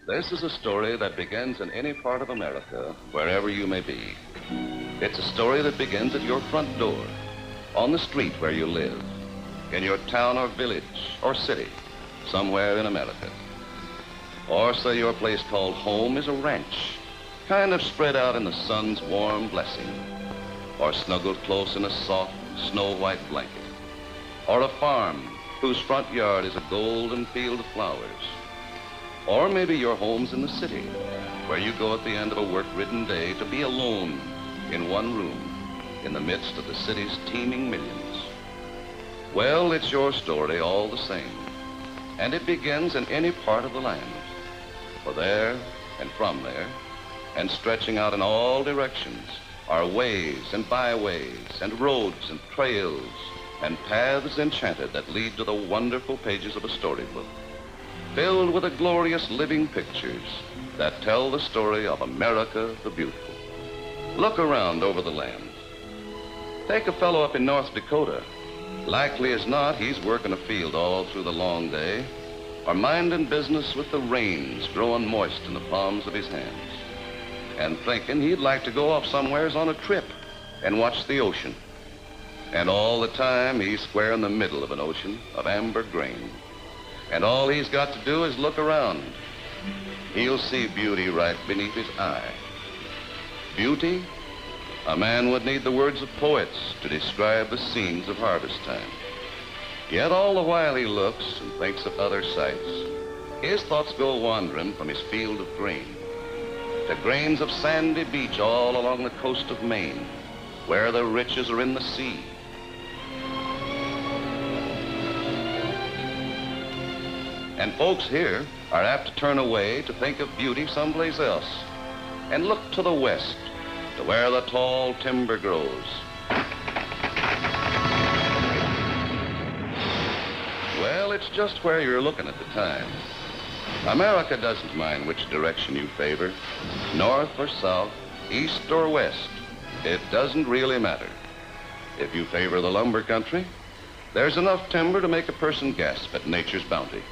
This is a story that begins in any part of America, wherever you may be. It's a story that begins at your front door, on the street where you live, in your town or village or city, somewhere in America. Or say your place called home is a ranch, kind of spread out in the sun's warm blessing, or snuggled close in a soft, snow-white blanket, or a farm whose front yard is a golden field of flowers. Or maybe your home's in the city, where you go at the end of a work-ridden day to be alone in one room in the midst of the city's teeming millions. Well, it's your story all the same, and it begins in any part of the land. For there and from there, and stretching out in all directions, are ways and byways and roads and trails and paths enchanted that lead to the wonderful pages of a storybook, filled with the glorious living pictures that tell the story of America the Beautiful. Look around over the land. Take a fellow up in North Dakota. Likely as not, he's working a field all through the long day, or minding business with the rains growing moist in the palms of his hands, and thinking he'd like to go off somewheres on a trip and watch the ocean. And all the time, he's square in the middle of an ocean of amber grain. And all he's got to do is look around. He'll see beauty right beneath his eye. Beauty? A man would need the words of poets to describe the scenes of harvest time. Yet all the while he looks and thinks of other sights, his thoughts go wandering from his field of grain to grains of sandy beach all along the coast of Maine, where the riches are in the sea. And folks here are apt to turn away to think of beauty someplace else and look to the west, to where the tall timber grows. Well, it's just where you're looking at the time. America doesn't mind which direction you favor, north or south, east or west. It doesn't really matter. If you favor the lumber country, there's enough timber to make a person gasp at nature's bounty.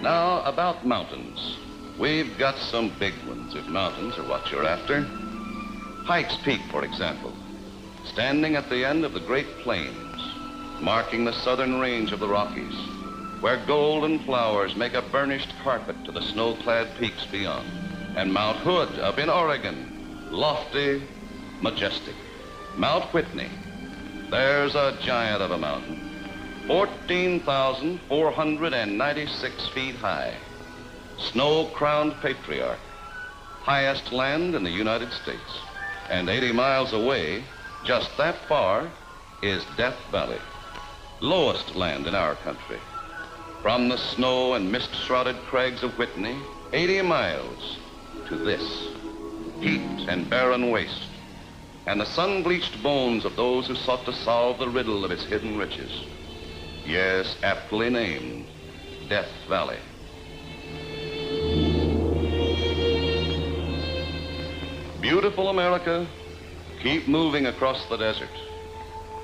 Now, about mountains. We've got some big ones, if mountains are what you're after. Pikes Peak, for example, standing at the end of the Great Plains, marking the southern range of the Rockies, where golden flowers make a burnished carpet to the snow-clad peaks beyond. And Mount Hood up in Oregon, lofty, majestic. Mount Whitney, there's a giant of a mountain, 14,496 feet high, snow-crowned patriarch, highest land in the United States. And 80 miles away, just that far, is Death Valley, lowest land in our country. From the snow and mist-shrouded crags of Whitney, 80 miles to this, heat and barren waste, and the sun-bleached bones of those who sought to solve the riddle of its hidden riches. Yes, aptly named Death Valley. Beautiful America, keep moving across the desert.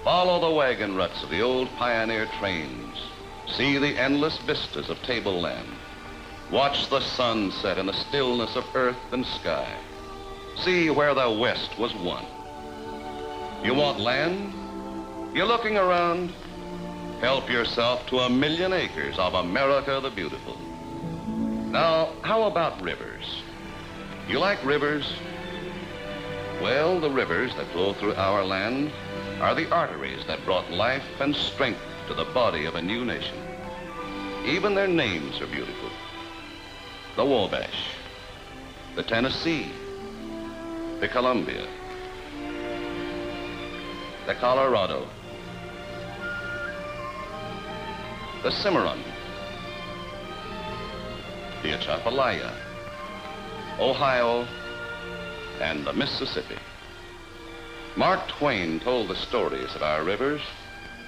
Follow the wagon ruts of the old pioneer trains. See the endless vistas of tableland. Watch the sun set in the stillness of earth and sky. See where the West was won. You want land? You're looking around? Help yourself to 1,000,000 acres of America the Beautiful. Now, how about rivers? You like rivers? Well, the rivers that flow through our land are the arteries that brought life and strength to the body of a new nation. Even their names are beautiful. The Wabash, the Tennessee, the Columbia, the Colorado, the Cimarron, the Atchafalaya, Ohio, and the Mississippi. Mark Twain told the stories of our rivers,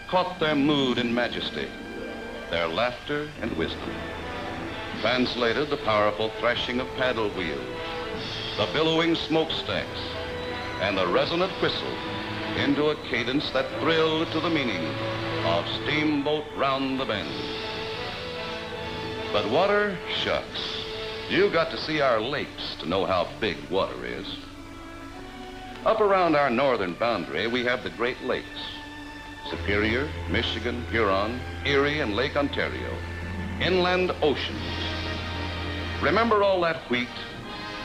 caught their mood and majesty, their laughter and wisdom, translated the powerful threshing of paddle wheels, the billowing smokestacks, and the resonant whistle into a cadence that thrilled to the meaning of Steamboat Round the Bend. But water, shucks. You got to see our lakes to know how big water is. Up around our northern boundary, we have the Great Lakes: Superior, Michigan, Huron, Erie, and Lake Ontario. Inland oceans. Remember all that wheat?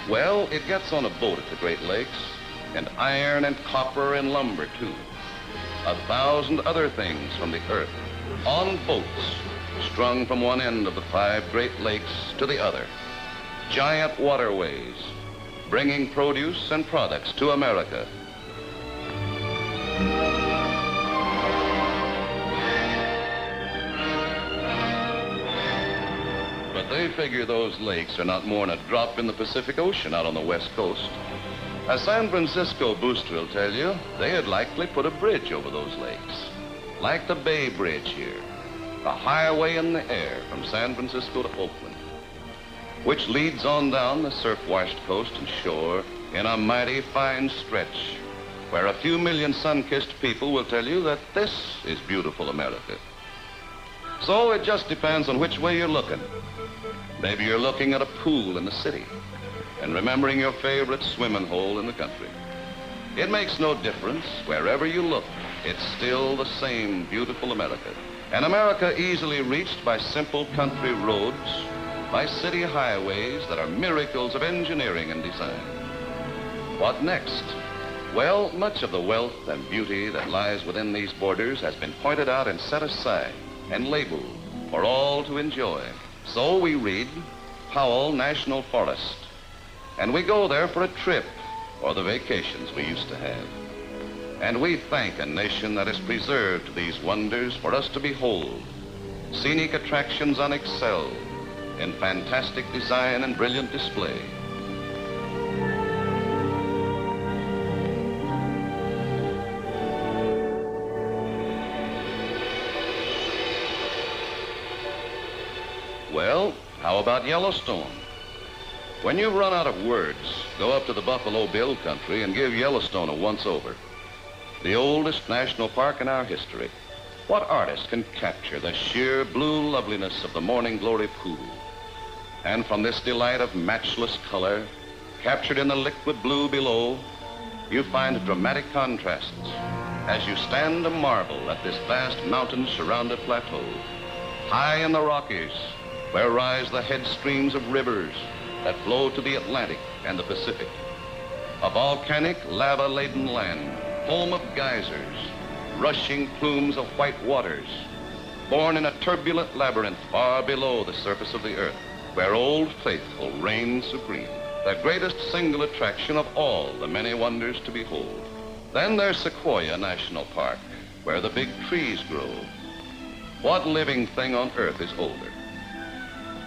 Well, it gets on a boat at the Great Lakes, and iron and copper and lumber, too. 1,000 other things from the earth on boats strung from one end of the 5 Great Lakes to the other. Giant waterways bringing produce and products to America. But they figure those lakes are not more than a drop in the Pacific Ocean out on the West Coast. A San Francisco booster will tell you they had likely put a bridge over those lakes, like the Bay Bridge here, a highway in the air from San Francisco to Oakland, which leads on down the surf-washed coast and shore in a mighty fine stretch, where a few million sun-kissed people will tell you that this is beautiful America. So it just depends on which way you're looking. Maybe you're looking at a pool in the city and remembering your favorite swimming hole in the country. It makes no difference. Wherever you look, it's still the same beautiful America. An America easily reached by simple country roads, by city highways that are miracles of engineering and design. What next? Well, much of the wealth and beauty that lies within these borders has been pointed out and set aside and labeled for all to enjoy. So we read Powell National Forest, and we go there for a trip or the vacations we used to have. And we thank a nation that has preserved these wonders for us to behold. Scenic attractions unexcelled in fantastic design and brilliant display. Well, how about Yellowstone? When you've run out of words, go up to the Buffalo Bill country and give Yellowstone a once-over. The oldest national park in our history. What artist can capture the sheer blue loveliness of the morning glory pool? And from this delight of matchless color, captured in the liquid blue below, you find dramatic contrasts as you stand a marvel at this vast mountain-surrounded plateau. High in the Rockies, where rise the head streams of rivers that flow to the Atlantic and the Pacific. A volcanic, lava-laden land, home of geysers, rushing plumes of white waters, born in a turbulent labyrinth far below the surface of the earth, where Old Faithful reigns supreme, the greatest single attraction of all the many wonders to behold. Then there's Sequoia National Park, where the big trees grow. What living thing on earth is older?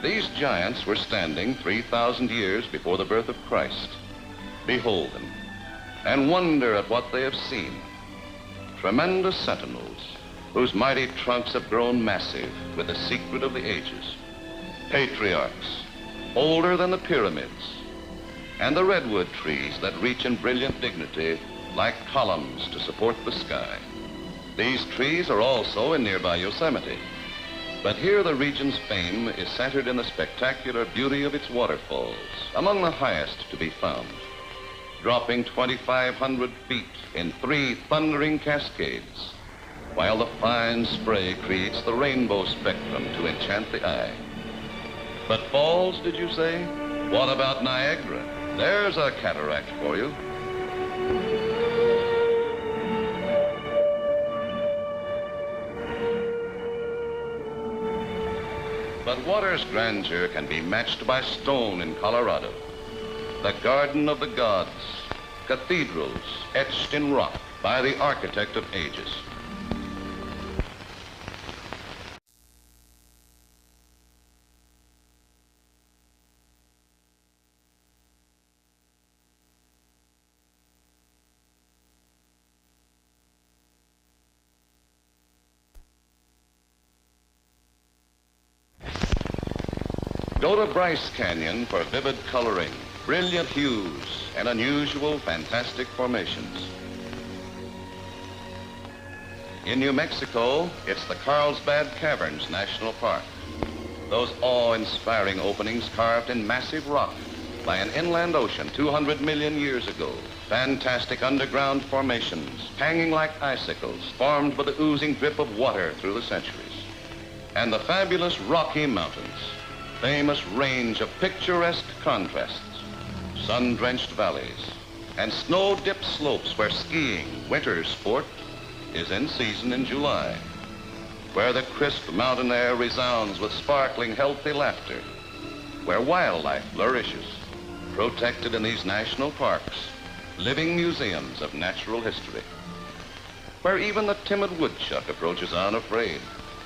These giants were standing 3,000 years before the birth of Christ. Behold them, and wonder at what they have seen. Tremendous sentinels, whose mighty trunks have grown massive with the secret of the ages. Patriarchs, older than the pyramids, and the redwood trees that reach in brilliant dignity like columns to support the sky. These trees are also in nearby Yosemite. But here the region's fame is centered in the spectacular beauty of its waterfalls, among the highest to be found, dropping 2,500 feet in 3 thundering cascades, while the fine spray creates the rainbow spectrum to enchant the eye. But falls, did you say? What about Niagara? There's a cataract for you. But water's grandeur can be matched by stone in Colorado. The Garden of the Gods, cathedrals etched in rock by the architect of ages. Go to Bryce Canyon for vivid coloring, brilliant hues, and unusual, fantastic formations. In New Mexico, it's the Carlsbad Caverns National Park. Those awe-inspiring openings carved in massive rock by an inland ocean 200 million years ago. Fantastic underground formations, hanging like icicles, formed by the oozing drip of water through the centuries. And the fabulous Rocky Mountains, famous range of picturesque contrasts, sun-drenched valleys, and snow-dipped slopes where skiing, winter sport, is in season in July, where the crisp mountain air resounds with sparkling, healthy laughter, where wildlife flourishes, protected in these national parks, living museums of natural history, where even the timid woodchuck approaches unafraid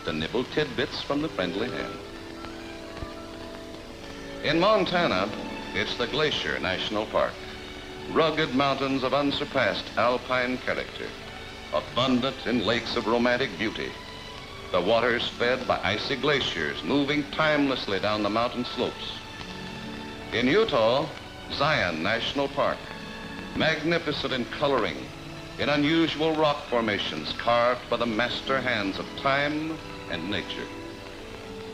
to nibble tidbits from the friendly hand. In Montana, it's the Glacier National Park, rugged mountains of unsurpassed alpine character, abundant in lakes of romantic beauty, the waters fed by icy glaciers moving timelessly down the mountain slopes. In Utah, Zion National Park, magnificent in coloring, in unusual rock formations carved by the master hands of time and nature.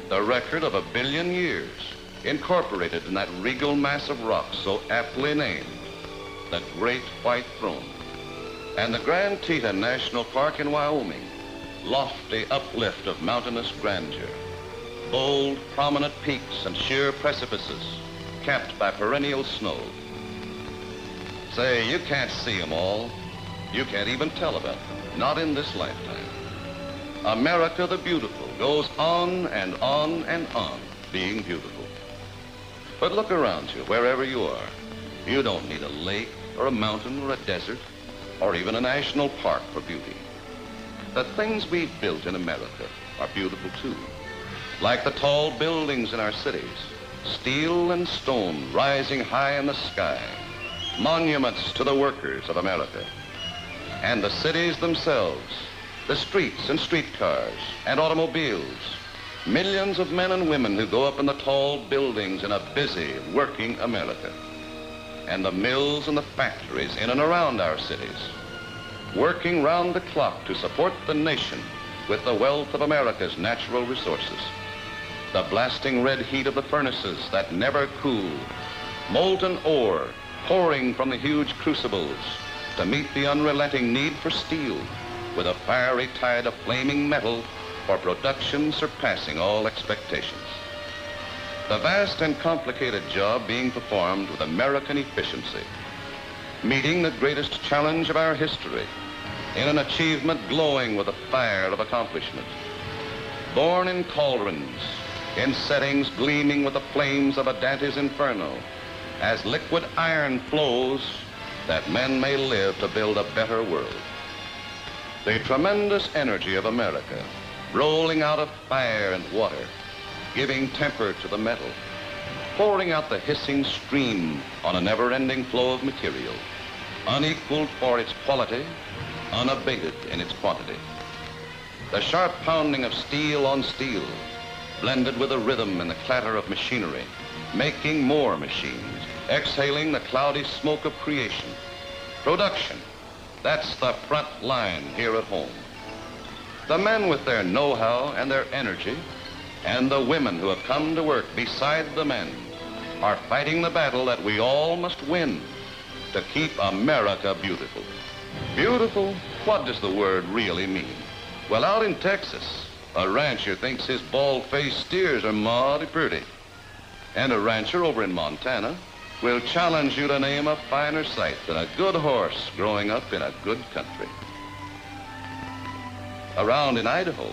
The record of 1 billion years incorporated in that regal mass of rock so aptly named the Great White Throne. And the Grand Teton National Park in Wyoming, lofty uplift of mountainous grandeur, bold, prominent peaks and sheer precipices capped by perennial snow. Say, you can't see them all. You can't even tell about them, not in this lifetime. America the beautiful goes on and on and on being beautiful. But look around you, wherever you are. You don't need a lake or a mountain or a desert or even a national park for beauty. The things we've built in America are beautiful too, like the tall buildings in our cities, steel and stone rising high in the sky, monuments to the workers of America. And the cities themselves, the streets and streetcars and automobiles, millions of men and women who go up in the tall buildings in a busy, working America. And the mills and the factories in and around our cities, working round the clock to support the nation with the wealth of America's natural resources. The blasting red heat of the furnaces that never cool, molten ore pouring from the huge crucibles to meet the unrelenting need for steel with a fiery tide of flaming metal for production surpassing all expectations. The vast and complicated job being performed with American efficiency, meeting the greatest challenge of our history in an achievement glowing with the fire of accomplishment. Born in cauldrons, in settings gleaming with the flames of a Dante's Inferno, as liquid iron flows that men may live to build a better world. The tremendous energy of America, rolling out of fire and water, giving temper to the metal, pouring out the hissing stream on a never-ending flow of material, unequaled for its quality, unabated in its quantity. The sharp pounding of steel on steel, blended with the rhythm and the clatter of machinery, making more machines, exhaling the cloudy smoke of creation. Production, that's the front line here at home. The men with their know-how and their energy, and the women who have come to work beside the men, are fighting the battle that we all must win to keep America beautiful. Beautiful? What does the word really mean? Well, out in Texas, a rancher thinks his bald-faced steers are mighty pretty. And a rancher over in Montana will challenge you to name a finer sight than a good horse growing up in a good country. Around in Idaho,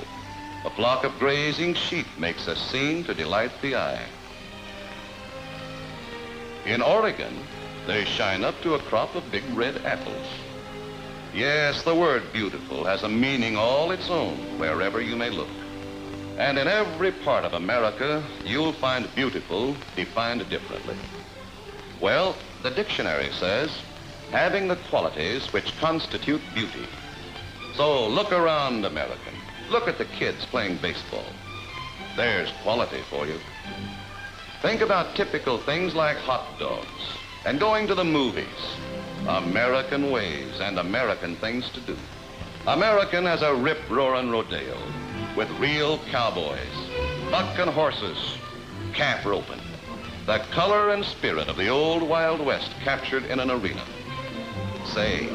a flock of grazing sheep makes a scene to delight the eye. In Oregon, they shine up to a crop of big red apples. Yes, the word beautiful has a meaning all its own wherever you may look. And in every part of America, you'll find beautiful defined differently. Well, the dictionary says, having the qualities which constitute beauty. So look around, American. Look at the kids playing baseball. There's quality for you. Think about typical things like hot dogs and going to the movies. American ways and American things to do. American as a rip-roaring rodeo with real cowboys, bucking horses, calf roping. The color and spirit of the old Wild West captured in an arena. Say,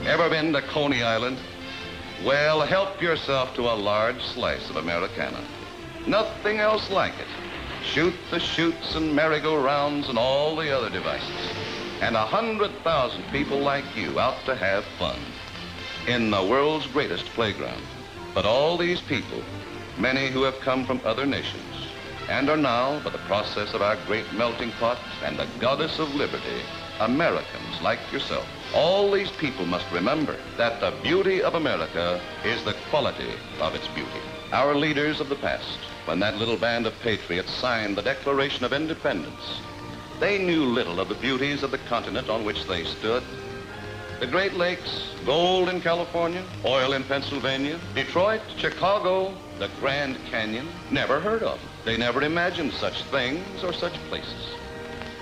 ever been to Coney Island? Well, help yourself to a large slice of Americana. Nothing else like it. Shoot the chutes and merry-go-rounds and all the other devices. And 100,000 people like you out to have fun in the world's greatest playground. But all these people, many who have come from other nations, and are now, by the process of our great melting pot and the goddess of liberty, Americans like yourself. All these people must remember that the beauty of America is the quality of its beauty. Our leaders of the past, when that little band of patriots signed the Declaration of Independence, they knew little of the beauties of the continent on which they stood. The Great Lakes, gold in California, oil in Pennsylvania, Detroit, Chicago, the Grand Canyon, never heard of. They never imagined such things or such places.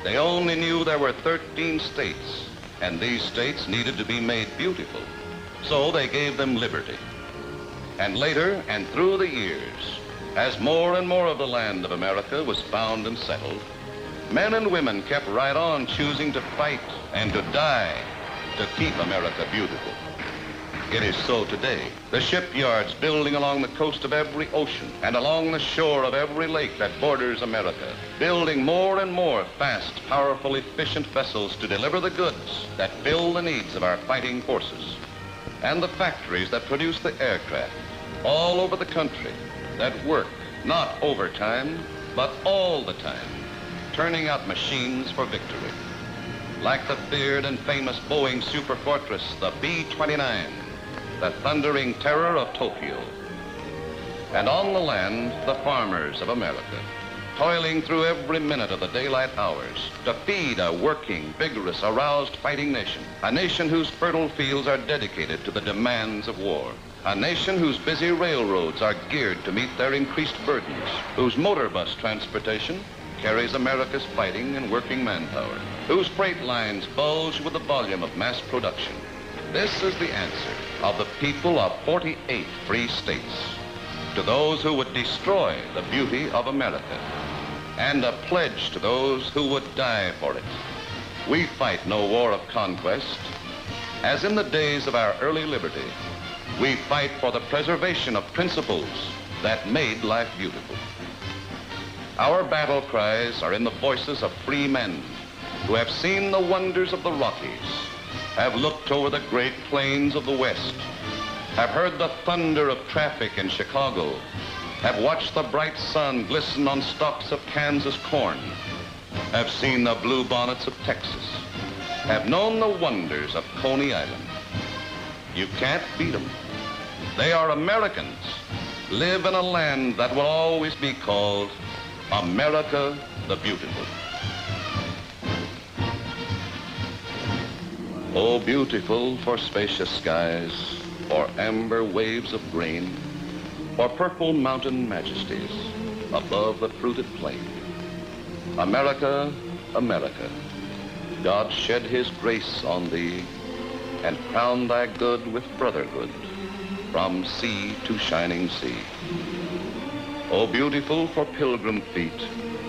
They only knew there were 13 states, and these states needed to be made beautiful. So they gave them liberty. And later, and through the years, as more and more of the land of America was found and settled, men and women kept right on choosing to fight and to die to keep America beautiful. It is so today. The shipyards building along the coast of every ocean and along the shore of every lake that borders America, building more and more fast, powerful, efficient vessels to deliver the goods that fill the needs of our fighting forces. And the factories that produce the aircraft all over the country that work not overtime, but all the time, turning out machines for victory. Like the feared and famous Boeing Superfortress, the B-29, the thundering terror of Tokyo. And on the land, the farmers of America, toiling through every minute of the daylight hours to feed a working, vigorous, aroused fighting nation, a nation whose fertile fields are dedicated to the demands of war, a nation whose busy railroads are geared to meet their increased burdens, whose motor bus transportation carries America's fighting and working manpower, whose freight lines bulge with the volume of mass production. This is the answer of the people of 48 free states to those who would destroy the beauty of America, and a pledge to those who would die for it. We fight no war of conquest. As in the days of our early liberty, we fight for the preservation of principles that made life beautiful. Our battle cries are in the voices of free men who have seen the wonders of the Rockies, have looked over the great plains of the West, have heard the thunder of traffic in Chicago, have watched the bright sun glisten on stalks of Kansas corn, have seen the blue bonnets of Texas, have known the wonders of Coney Island. You can't beat them. They are Americans, live in a land that will always be called America the Beautiful. Oh, beautiful for spacious skies, for amber waves of grain, for purple mountain majesties above the fruited plain. America, America, God shed his grace on thee and crown thy good with brotherhood from sea to shining sea. Oh, beautiful for pilgrim feet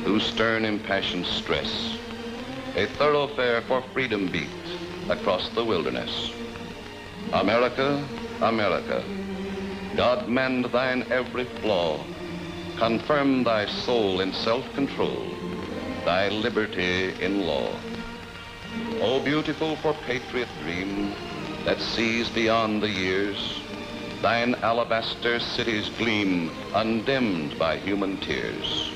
whose stern impassioned stress a thoroughfare for freedom beat across the wilderness. America, America, God mend thine every flaw, confirm thy soul in self-control, thy liberty in law. Oh, beautiful for patriot dream that sees beyond the years, thine alabaster cities gleam undimmed by human tears.